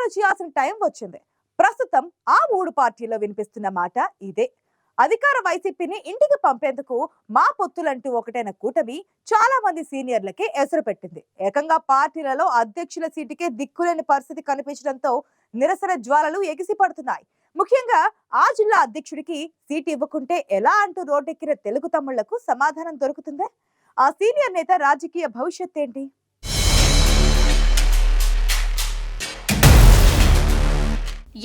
ఆలోచించాల్సిన టైం వచ్చింది. ప్రస్తుతం ఆ మూడు పార్టీలో వినిపిస్తున్న మాట ఇదే. అధికార వైసీపీని ఇంటికి పంపేందుకు మా పొత్తులంటూ ఒకటైన కూటమి చాలా మంది సీనియర్లకే ఎసరు పెట్టింది. ఏకంగా పార్టీలలో అధ్యక్షుల సీటుకే దిక్కులేని పరిస్థితి కనిపించడంతో నిరసన జ్వాలలు ఎగిసిపడుతున్నాయి. ముఖ్యంగా ఆ జిల్లా అధ్యక్షుడికి సీటు ఇవ్వకుంటే ఎలా అంటూ రోడ్డెక్కిన తెలుగు తమ్ముళ్లకు సమాధానం దొరుకుతుందే? ఆ సీనియర్ నేత రాజకీయ భవిష్యత్ ఏంటి?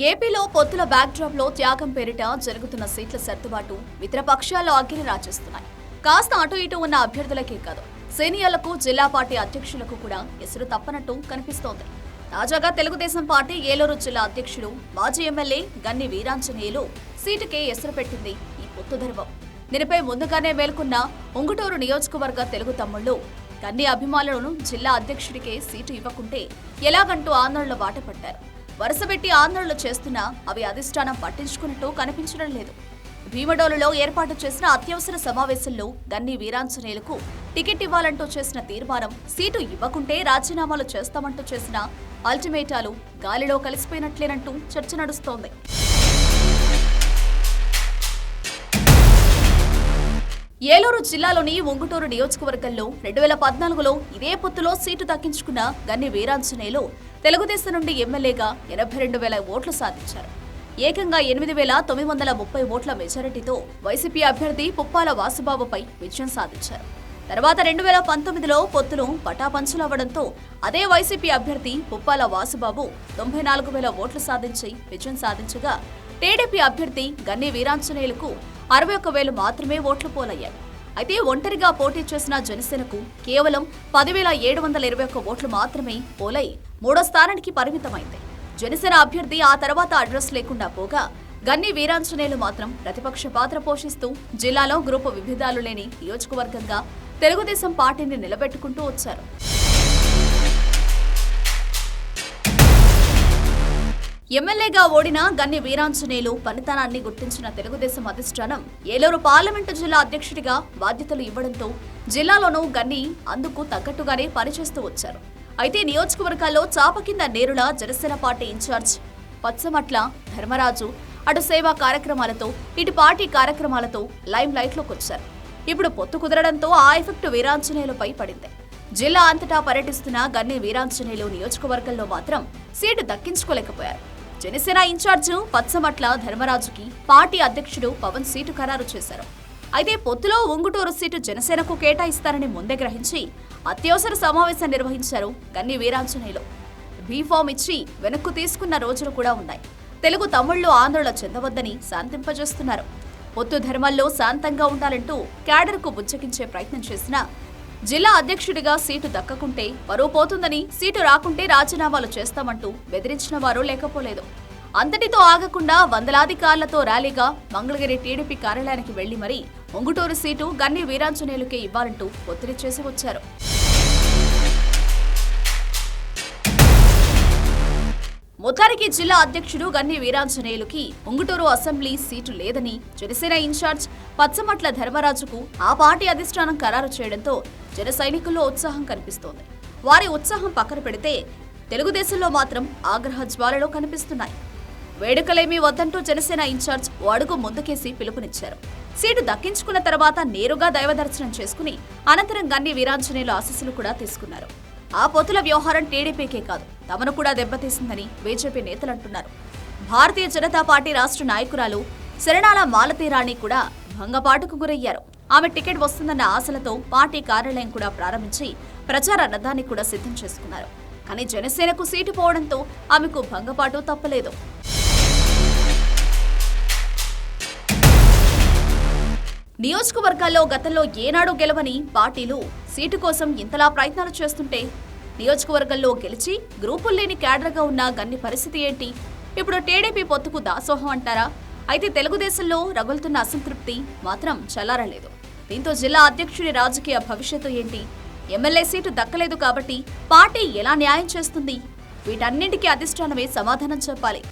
ఏపీలో పొత్తుల బ్యాక్డ్రాప్ లో త్యాగం పేరిట జరుగుతున్న సీట్ల సర్దుబాటు మిత్రపక్షాల్లో అగ్గిని రాచేస్తున్నాయి. కాస్త అటు ఇటు ఉన్న అభ్యర్థులకే కాదు, సీనియర్లకు, జిల్లా పార్టీ అధ్యక్షులకు కూడా ఎసురు తప్పనట్టు కనిపిస్తోంది. తాజాగా తెలుగుదేశం పార్టీ ఏలూరు జిల్లా అధ్యక్షుడు, మాజీ ఎమ్మెల్యే గన్ని వీరాంజనేయులు సీటుకే ఎసురు పెట్టింది ఈ పొత్తు ధర్మం. దీనిపై ముందుగానే మేల్కొన్న ఉంగుటూరు నియోజకవర్గ తెలుగు తమ్ముళ్లు గన్ని అభిమానులను జిల్లా అధ్యక్షుడికే సీటు ఇవ్వకుంటే ఎలాగంటూ ఆందోళనలో బాటపడ్డారు. వరుసపెట్టి ఆందోళనలు చేస్తున్నా అవి అధిష్టానం పట్టించుకున్నట్టు కనిపించడం లేదు. భీమడోలులో ఏర్పాటు చేసిన అత్యవసర సమావేశంలో గన్ని వీరాంజనేయులకు టికెట్ ఇవ్వాలంటూ చేసిన తీర్మానం, సీటు ఇవ్వకుంటే రాజీనామాలు చేస్తామంటూ చేసిన అల్టిమేటాలు గాలిలో కలిసిపోయినట్లేనంటూ చర్చ నడుస్తోంది. ఏలూరు జిల్లాలోని ఉంగుటూరు నియోజకవర్గంలో 2014లో ఇదే పొత్తులో సీటు దక్కించుకున్న గన్ని వీరాంజనేయులు తెలుగుదేశం నుండి ఎమ్మెల్యేగా 82,000 ఓట్లు సాధించారు. ఏకంగా 8,930 ఓట్ల మెజారిటీతో వైసీపీ అభ్యర్థి పుప్పాల వాసుబాబుపై విజయం సాధించారు. తర్వాత 2019లో పొత్తులు పటాపంచలవ్వడంతో అదే వైసీపీ అభ్యర్థి పుప్పాల వాసుబాబు 94,000 ఓట్లు సాధించి విజయం సాధించగా, టీడీపీ అభ్యర్థి గన్ని వీరాంజనేయులకు 61,000 మాత్రమే ఓట్లు పోలయ్యాయి. అయితే ఒంటరిగా పోటీ చేసిన జనసేనకు కేవలం 10,721 ఓట్లు మాత్రమే పోలై మూడో స్థానానికి పరిమితమైంది. జనసేన అభ్యర్థి ఆ తర్వాత అడ్రస్ లేకుండా పోగా, గన్ని వీరాంజనేయులు మాత్రం ప్రతిపక్ష పాత్ర పోషిస్తూ జిల్లాలో గ్రూపు విభేదాలు లేని నియోజకవర్గంగా తెలుగుదేశం పార్టీని నిలబెట్టుకుంటూ వచ్చారు. ఎమ్మెల్యేగా ఓడిన గన్ని వీరాంజనేయులు పనితనాన్ని గుర్తించిన తెలుగుదేశం అధిష్టానం ఏలూరు పార్లమెంటు జిల్లా అధ్యక్షుడిగా బాధ్యతలు ఇవ్వడంతో జిల్లాలోనూ గన్ని అందుకు తగ్గట్టుగానే పనిచేస్తూ వచ్చారు. అయితే నియోజకవర్గాల్లో చాప కింద నేరులా జనసేన పార్టీ ఇన్ఛార్జ్ పచ్చమట్ల ధర్మరాజు అటు సేవా కార్యక్రమాలతో, ఇటు పార్టీ కార్యక్రమాలతో లైమ్ లైట్లోకి వచ్చారు. ఇప్పుడు పొత్తు కుదరడంతో ఆ ఎఫెక్ట్ వీరాంజనేయులపై పడింది. జిల్లా అంతటా పర్యటిస్తున్న గన్ని వీరాంజనేయులు నియోజకవర్గంలో మాత్రం సీటు దక్కించుకోలేకపోయారు. జనసేన ఇన్ఛార్జ్ పచ్చమట్ల ధర్మరాజుకి పార్టీ అధ్యక్షుడు పవన్ సీటు ఖరారు చేశారు. అయితే పొత్తులో ఉంగుటూరు సీటు జనసేనకు కేటాయిస్తారని ముందే గ్రహించి అత్యవసర సమావేశం నిర్వహించారు గన్ని వీరాంజనేయులు. బీఫామ్ ఇచ్చి వెనక్కు తీసుకున్న రోజులు కూడా ఉన్నాయి. తెలుగు తమ్ముళ్లు ఆందోళన చెందవద్దని శాంతింపజేస్తున్నారు. పొత్తు ధర్మాల్లో శాంతంగా ఉండాలంటూ క్యాడర్కు బుజ్జగించే ప్రయత్నం చేసినా, జిల్లా అధ్యక్షుడిగా సీటు దక్కకుంటే పరువు పోతుందని, సీటు రాకుంటే రాజీనామాలు చేస్తామంటూ బెదిరించిన వారు లేకపోలేదు. అంతటితో ఆగకుండా వందలాది కార్లతో ర్యాలీగా మంగళగిరి టీడీపీ కార్యాలయానికి వెళ్లి మరీ ఉంగుటూరు సీటు గన్ని వీరాంజనేయులకే ఇవ్వాలంటూ ఒత్తిడి చేసి వచ్చారు. మొత్తానికి జిల్లా అధ్యక్షుడు గన్ని వీరాంజనేయులకి ఉంగుటూరు అసెంబ్లీ సీటు లేదని జనసేన ఇన్ఛార్జ్ పచ్చమట్ల ధర్మరాజుకు ఆ పార్టీ అధిష్టానం ఖరారు చేయడంతో జన సైనికుల్లో ఉత్సాహం కనిపిస్తోంది. వారి ఉత్సాహం పక్కన పెడితే తెలుగుదేశంలో మాత్రం ఆగ్రహ జ్వాలలు కనిపిస్తున్నాయి. వేడుకలేమీ వద్దంటూ జనసేన ఇన్ఛార్జ్ ఓ అడుగు ముందుకేసి పిలుపునిచ్చారు. సీటు దక్కించుకున్న తర్వాత నేరుగా దైవదర్శనం చేసుకుని అనంతరం గన్ని వీరాంజనేయుల ఆశీస్సులు కూడా తీసుకున్నారు. ఆ పొత్తుల వ్యవహారం టీడీపీకే కాదు, తమను కూడా దెబ్బతీసిందని బీజేపీ నేతలంటున్నారు. భారతీయ జనతా పార్టీ రాష్ట్ర నాయకురాలు శరణాల మాలతీరాణి కూడా భంగపాటుకు గురయ్యారు. ఆమె టికెట్ వస్తుందన్న ఆశలతో పార్టీ కార్యాలయం కూడా ప్రారంభించి ప్రచార రథాన్ని కూడా సిద్ధం చేసుకున్నారు. కానీ జనసేనకు సీటు పోవడంతో ఆమెకు భంగపాటు తప్పలేదు. నియోజకవర్గాల్లో గతంలో ఏనాడు గెలవని పార్టీలు సీటు కోసం ఇంతలా ప్రయత్నాలు చేస్తుంటే, నియోజకవర్గంలో గెలిచి గ్రూపులు లేని క్యాడర్గా ఉన్న గన్ని పరిస్థితి ఏంటి? ఇప్పుడు టీడీపీ పొత్తుకు దాసోహం అంటారా? అయితే తెలుగుదేశంలో రగులుతున్న అసంతృప్తి మాత్రం చల్లారలేదు. దీంతో జిల్లా అధ్యక్షుడి రాజకీయ భవిష్యత్తు ఏంటి? ఎమ్మెల్యే సీటు దక్కలేదు కాబట్టి పార్టీ ఎలా న్యాయం చేస్తుంది? వీటన్నింటికీ అధిష్టానమే సమాధానం చెప్పాలి.